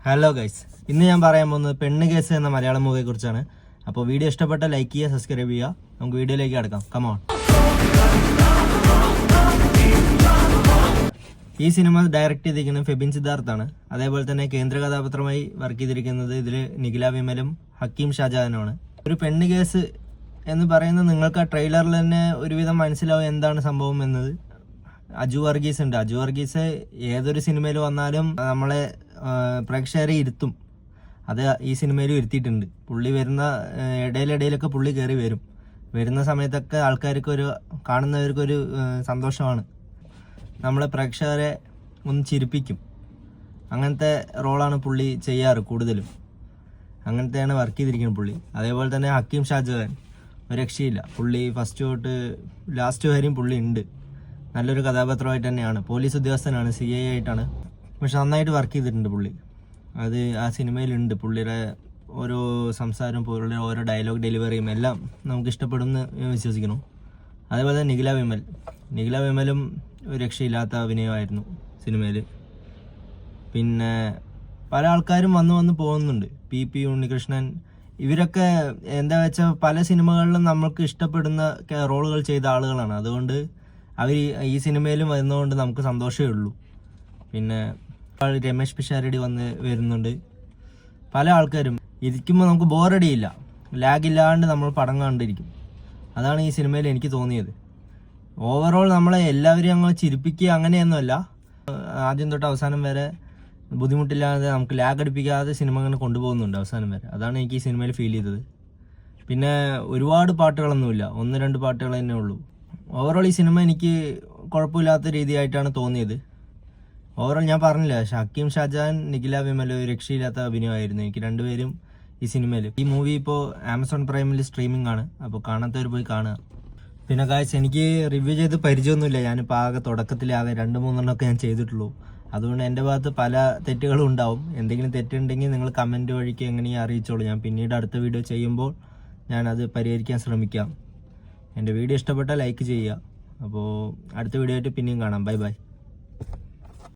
Hello guys, ഇന്ന് ഞാൻ പറയാൻ പോകുന്നത് പെണ്ണ് കേസ് എന്ന മലയാളം മൂവിയെ കുറിച്ചാണ്. അപ്പോൾ വീഡിയോ ഇഷ്ടപ്പെട്ട ലൈക്ക് ചെയ്യുക, സബ്സ്ക്രൈബ് ചെയ്യുക. നമുക്ക് വീഡിയോയിലേക്ക് കിടക്കാം. കമോൺ. ഈ സിനിമ ഡയറക്റ്റ് ചെയ്തിരിക്കുന്നത് ഫെബിൻ സിദ്ധാർത്താണ്. അതേപോലെ തന്നെ കേന്ദ്ര കഥാപാത്രമായി വർക്ക് ചെയ്തിരിക്കുന്നത് ഇതിൽ നിഖില വിമലും ഹക്കീം ഷാജഹാനുമാണ്. ഒരു പെണ്ണ് കേസ് എന്ന് പറയുന്നത് നിങ്ങൾക്ക് ആ ട്രെയിലറിൽ തന്നെ ഒരുവിധം മനസ്സിലാവും എന്താണ് സംഭവം എന്നത്. അജു വർഗീസ് ഉണ്ട്. അജു വർഗീസ് ഏതൊരു സിനിമയിൽ വന്നാലും നമ്മളെ പ്രേക്ഷകരെ ഇരുത്തും. അത് ഈ സിനിമയിലും ഇരുത്തിയിട്ടുണ്ട്. പുള്ളി വരുന്ന ഇടയിലൊക്കെ പുള്ളി കയറി വരുന്ന സമയത്തൊക്കെ ആൾക്കാർക്കൊരു കാണുന്നവർക്കൊരു സന്തോഷമാണ്. നമ്മളെ പ്രേക്ഷകരെ ഒന്ന് ചിരിപ്പിക്കും. അങ്ങനത്തെ റോളാണ് പുള്ളി ചെയ്യാറ് കൂടുതലും. അങ്ങനത്തെയാണ് വർക്ക് ചെയ്തിരിക്കുന്നത് പുള്ളി. അതേപോലെ തന്നെ ഹക്കീം ഷാജഹാൻ ഒരു രക്ഷയില്ല. പുള്ളി ഫസ്റ്റ് തൊട്ട് ലാസ്റ്റ് വരെയും പുള്ളി ഉണ്ട്. നല്ലൊരു കഥാപാത്രമായിട്ട് തന്നെയാണ്. പോലീസ് ഉദ്യോഗസ്ഥനാണ്, CI ആയിട്ടാണ്. പക്ഷെ നന്നായിട്ട് വർക്ക് ചെയ്തിട്ടുണ്ട് പുള്ളി. അത് ആ സിനിമയിലുണ്ട്. പുള്ളിയുടെ ഓരോ സംസാരവും പുള്ളിയുടെ ഓരോ ഡയലോഗ് ഡെലിവറിയും എല്ലാം നമുക്ക് ഇഷ്ടപ്പെടുമെന്ന് വിശ്വസിക്കുന്നു. അതേപോലെ തന്നെ നിഖില വിമലും ഒരു രക്ഷയില്ലാത്ത അഭിനയമായിരുന്നു സിനിമയിൽ. പിന്നെ പല ആൾക്കാരും വന്ന് പോകുന്നുണ്ട്. PP ഉണ്ണികൃഷ്ണൻ, ഇവരൊക്കെ എന്താ വെച്ചാൽ പല സിനിമകളിലും നമ്മൾക്ക് ഇഷ്ടപ്പെടുന്ന റോളുകൾ ചെയ്ത ആളുകളാണ്. അതുകൊണ്ട് അവർ ഈ സിനിമയിലും വരുന്നതുകൊണ്ട് നമുക്ക് സന്തോഷമേ ഉള്ളൂ. പിന്നെ രമേശ് പിഷാരടി വരുന്നുണ്ട്. പല ആൾക്കാരും ഇരിക്കുമ്പോൾ നമുക്ക് ബോറടിയില്ല, ലാഗില്ലാണ്ട് നമ്മൾ പടം കണ്ടിരിക്കും. അതാണ് ഈ സിനിമയിൽ എനിക്ക് തോന്നിയത്. ഓവറോൾ നമ്മളെ എല്ലാവരെയും അങ്ങ് ചിരിപ്പിക്കുക അങ്ങനെയൊന്നുമല്ല. ആദ്യം തൊട്ട് അവസാനം വരെ ബുദ്ധിമുട്ടില്ലാതെ നമുക്ക് ലാഗ് അടിപ്പിക്കാതെ സിനിമ അങ്ങനെ കൊണ്ടുപോകുന്നുണ്ട് അവസാനം വരെ. അതാണ് എനിക്ക് ഈ സിനിമയിൽ ഫീൽ ചെയ്തത്. പിന്നെ ഒരുപാട് പാട്ടുകളൊന്നുമില്ല, 1-2 പാട്ടുകൾ തന്നെ ഉള്ളൂ. ഓവറോൾ ഈ സിനിമ എനിക്ക് കുഴപ്പമില്ലാത്ത രീതിയായിട്ടാണ് തോന്നിയത്. ഓവറോൾ ഞാൻ പറഞ്ഞില്ല, ഹക്കീം ഷാജഹാൻ, നിഖില വിമൽ ഒരു രക്ഷയില്ലാത്ത അഭിനയമായിരുന്നു. എനിക്ക് രണ്ടുപേരും ഈ സിനിമയിൽ. ഈ മൂവി ഇപ്പോൾ ആമസോൺ പ്രൈമിൽ സ്ട്രീമിംഗ് ആണ്. അപ്പോൾ കാണാത്തവർ പോയി കാണുക. പിന്നെ ഗായ്സ്, എനിക്ക് റിവ്യൂ ചെയ്ത് പരിചയമൊന്നുമില്ല. ഞാനിപ്പോൾ ആകെ തുടക്കത്തിലാകെ 2-3 ഞാൻ ചെയ്തിട്ടുള്ളൂ. അതുകൊണ്ട് എൻ്റെ ഭാഗത്ത് പല തെറ്റുകളും ഉണ്ടാവും. എന്തെങ്കിലും തെറ്റുണ്ടെങ്കിൽ നിങ്ങൾ കമൻറ്റ് വഴിക്ക് എങ്ങനെയും അറിയിച്ചോളൂ. ഞാൻ പിന്നീട് അടുത്ത വീഡിയോ ചെയ്യുമ്പോൾ ഞാനത് പരിഹരിക്കാൻ ശ്രമിക്കാം. എൻ്റെ വീഡിയോ ഇഷ്ടപ്പെട്ടാൽ ലൈക്ക് ചെയ്യുക. അപ്പോൾ അടുത്ത വീഡിയോ ആയിട്ട് പിന്നെയും കാണാം. Bye bye.